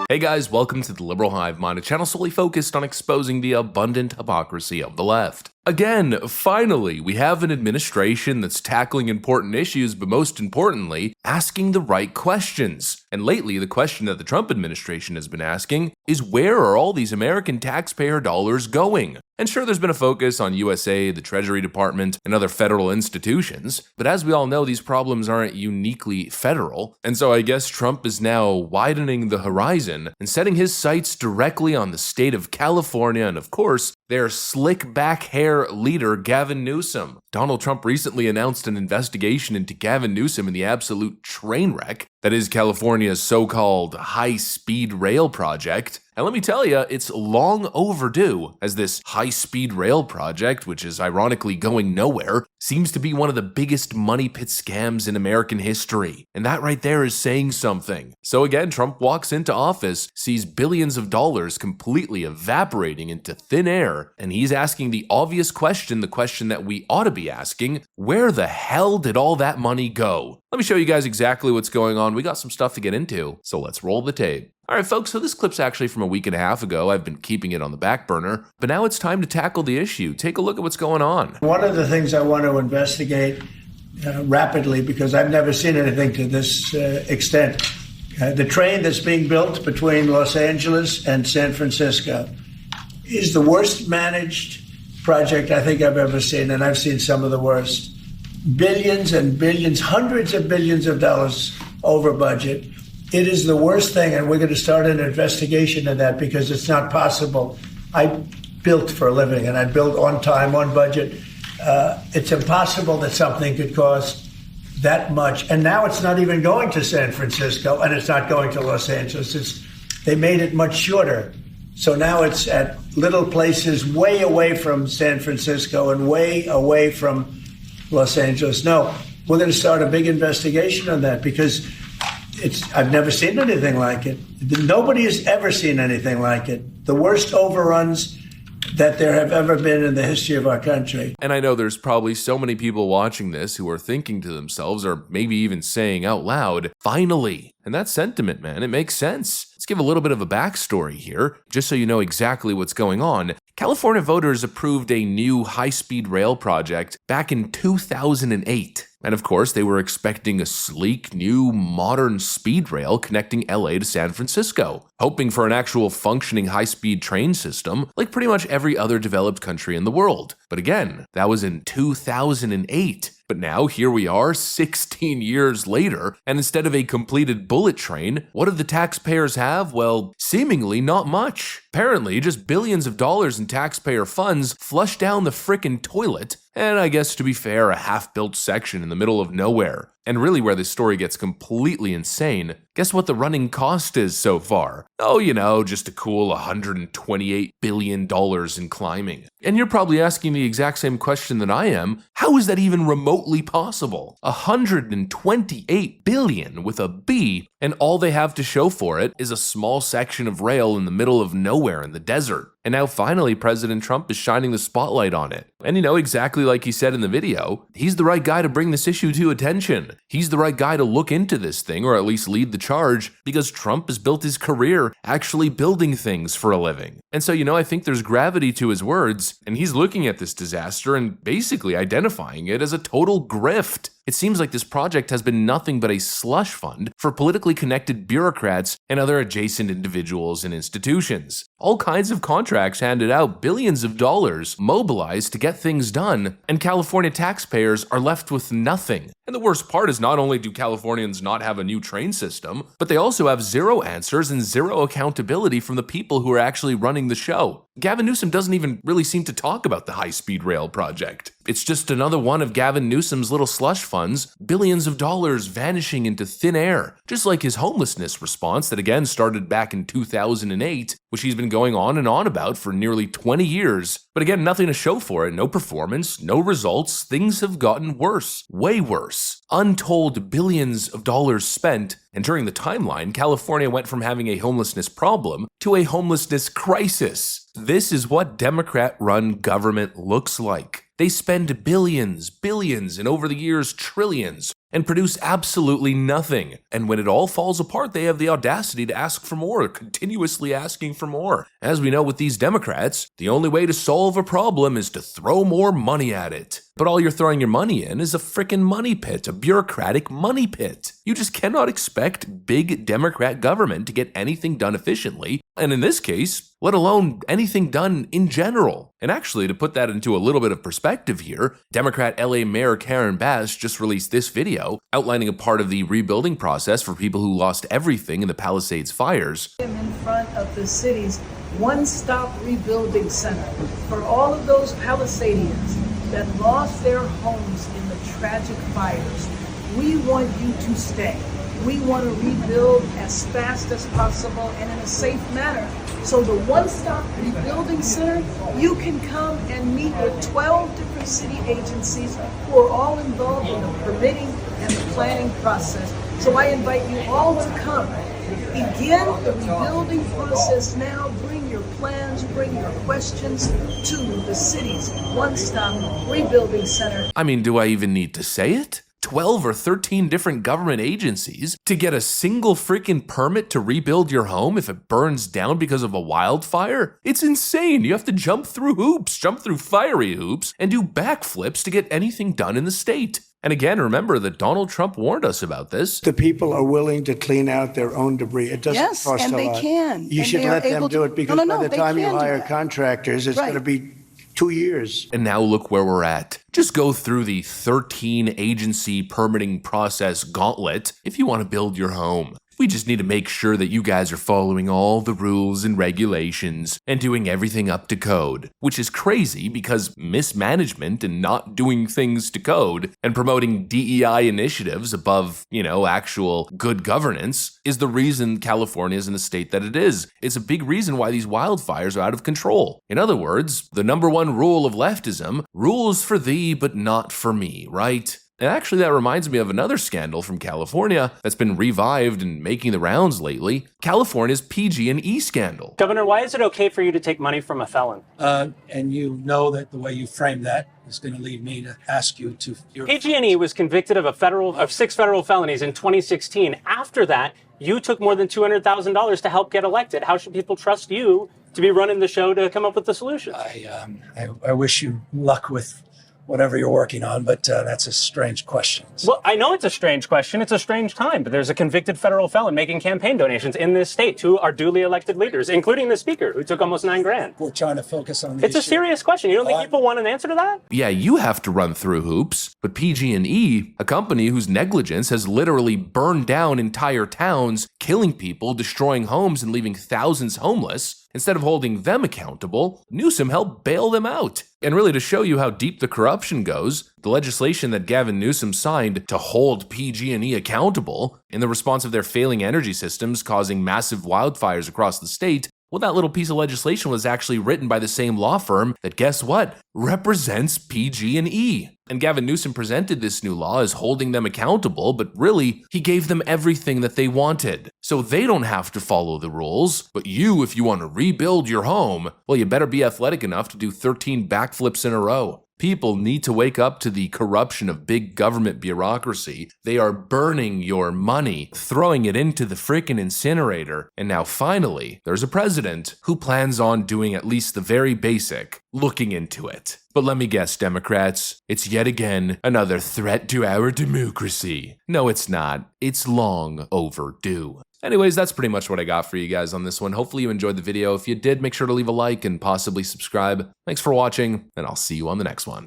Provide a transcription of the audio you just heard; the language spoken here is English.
Hey guys, welcome to the Liberal Hive Mind, a channel solely focused on exposing the abundant hypocrisy of the left. Again, finally, we have an administration that's tackling important issues, but most importantly, asking the right questions. And lately, the question that the Trump administration has been asking is, where are all these American taxpayer dollars going? And sure, there's been a focus on USA, the Treasury Department, and other federal institutions, but as we all know, these problems aren't uniquely federal, and so I guess Trump is now widening the horizon and setting his sights directly on the state of California and, of course, their slick back hair leader, Gavin Newsom. Donald Trump recently announced an investigation into Gavin Newsom and the absolute train wreck that is California's so-called high-speed rail project. And let me tell you, it's long overdue, as this high-speed rail project, which is ironically going nowhere, seems to be one of the biggest money pit scams in American history. And that right there is saying something. So again, Trump walks into office, sees billions of dollars completely evaporating into thin air, and he's asking the obvious question, the question that we ought to be asking: where the hell did all that money go? Let me show you guys exactly what's going on. We got some stuff to get into, so let's roll the tape. Alright folks, so this clip's actually from a week and a half ago. I've been keeping it on the back burner, but now it's time to tackle the issue. Take a look at what's going on. One of the things I want to investigate rapidly, because I've never seen anything to this extent, the train that's being built between Los Angeles and San Francisco is the worst managed project I think I've ever seen, and I've seen some of the worst. Billions and billions, hundreds of billions of dollars over budget. It is the worst thing, and we're going to start an investigation of that because it's not possible. I built for a living, and I built on time, on budget. It's impossible that something could cost that much. And now it's not even going to San Francisco, and it's not going to Los Angeles. They made it much shorter. So now it's at little places way away from San Francisco and way away from Los Angeles. No, we're going to start a big investigation on that because I've never seen anything like it. Nobody has ever seen anything like it. The worst overruns that there have ever been in the history of our country. And I know there's probably so many people watching this who are thinking to themselves, or maybe even saying out loud, finally. And that sentiment, man, it makes sense. Let's give a little bit of a backstory here, just so you know exactly what's going on. California voters approved a new high-speed rail project back in 2008. And of course, they were expecting a sleek, new, modern speed rail connecting LA to San Francisco, hoping for an actual functioning high-speed train system like pretty much every other developed country in the world. But again, that was in 2008. But now here we are 16 years later, and instead of a completed bullet train, what do the taxpayers have? Well, seemingly not much. Apparently, just billions of dollars in taxpayer funds flushed down the frickin' toilet, and I guess to be fair, a half-built section in the middle of nowhere. And really where this story gets completely insane, guess what the running cost is so far? Oh, you know, just a cool $128 billion in climbing. And you're probably asking the exact same question that I am. How is that even remotely possible? $128 billion with a B, and all they have to show for it is a small section of rail in the middle of nowhere in the desert. And now finally President Trump is shining the spotlight on it. And you know, exactly like he said in the video, he's the right guy to bring this issue to attention. He's the right guy to look into this thing, or at least lead the charge, because Trump has built his career actually building things for a living. And so, you know, I think there's gravity to his words, and he's looking at this disaster and basically identifying it as a total grift. It seems like this project has been nothing but a slush fund for politically connected bureaucrats and other adjacent individuals and institutions. All kinds of contracts handed out, billions of dollars mobilized to get things done, and California taxpayers are left with nothing. And the worst part is not only do Californians not have a new train system, but they also have zero answers and zero accountability from the people who are actually running the show. Gavin Newsom doesn't even really seem to talk about the high-speed rail project. It's just another one of Gavin Newsom's little slush funds, billions of dollars vanishing into thin air, just like his homelessness response that again started back in 2008, which he's been going on and on about for nearly 20 years. But again, nothing to show for it, no performance, no results, things have gotten worse, way worse. Untold billions of dollars spent, and during the timeline, California went from having a homelessness problem to a homelessness crisis. This is what Democrat-run government looks like. They spend billions, and over the years, trillions, and produce absolutely nothing. And when it all falls apart, they have the audacity to ask for more, continuously asking for more. As we know with these Democrats, the only way to solve a problem is to throw more money at it. But all you're throwing your money in is a frickin' money pit, a bureaucratic money pit. You just cannot expect big Democrat government to get anything done efficiently, and in this case, let alone anything done in general. And actually, to put that into a little bit of perspective here, Democrat LA Mayor Karen Bass just released this video outlining a part of the rebuilding process for people who lost everything in the Palisades fires. In front of the city's one-stop rebuilding center for all of those Palisadians that lost their homes in the tragic fires. We want you to stay. We want to rebuild as fast as possible and in a safe manner. So the one-stop rebuilding center, you can come and meet with 12 different city agencies who are all involved in the permitting and the planning process. So I invite you all to come. Begin the rebuilding process now. Bring your plans, bring your questions to the city's one-stop rebuilding center. I mean, do I even need to say it? 12 or 13 different government agencies to get a single freaking permit to rebuild your home if it burns down because of a wildfire? It's insane. You have to jump through hoops, jump through fiery hoops, and do backflips to get anything done in the state. And again, remember that Donald Trump warned us about this. The people are willing to clean out their own debris. It doesn't cost a lot. Yes, and they can. You should let them do it because by the time you hire contractors, it's Right. going to be 2 years. And now look where we're at. Just go through the 13 agency permitting process gauntlet if you want to build your home. We just need to make sure that you guys are following all the rules and regulations and doing everything up to code, which is crazy because mismanagement and not doing things to code and promoting DEI initiatives above, actual good governance is the reason California is in the state that it is. It's a big reason why these wildfires are out of control. In other words, the number one rule of leftism, rules for thee but not for me, right? And actually, that reminds me of another scandal from California that's been revived and making the rounds lately. California's PG&E scandal. Governor, why is it okay for you to take money from a felon? And you know that the way you framed that is going to lead me to ask you to... PG&E was convicted of 6 federal felonies in 2016. After that, you took more than $200,000 to help get elected. How should people trust you to be running the show to come up with the solution? I wish you luck with whatever you're working on, but that's a strange question. Well, I know it's a strange question. It's a strange time, but there's a convicted federal felon making campaign donations in this state to our duly elected leaders, including the speaker, who took almost $9,000. We're trying to focus on the It's a serious question. You don't think people want an answer to that? Yeah, you have to run through hoops, but PG&E, a company whose negligence has literally burned down entire towns, killing people, destroying homes, and leaving thousands homeless, instead of holding them accountable, Newsom helped bail them out. And really, to show you how deep the corruption goes, the legislation that Gavin Newsom signed to hold PG&E accountable in the response of their failing energy systems causing massive wildfires across the state, well, that little piece of legislation was actually written by the same law firm that, guess what, represents PG&E. And Gavin Newsom presented this new law as holding them accountable, but really, he gave them everything that they wanted. So they don't have to follow the rules, but you, if you want to rebuild your home, well, you better be athletic enough to do 13 backflips in a row. People need to wake up to the corruption of big government bureaucracy. They are burning your money, throwing it into the frickin' incinerator. And now finally, there's a president who plans on doing at least the very basic, looking into it. But let me guess, Democrats, it's yet again another threat to our democracy. No, it's not. It's long overdue. Anyways, that's pretty much what I got for you guys on this one. Hopefully you enjoyed the video. If you did, make sure to leave a like and possibly subscribe. Thanks for watching, and I'll see you on the next one.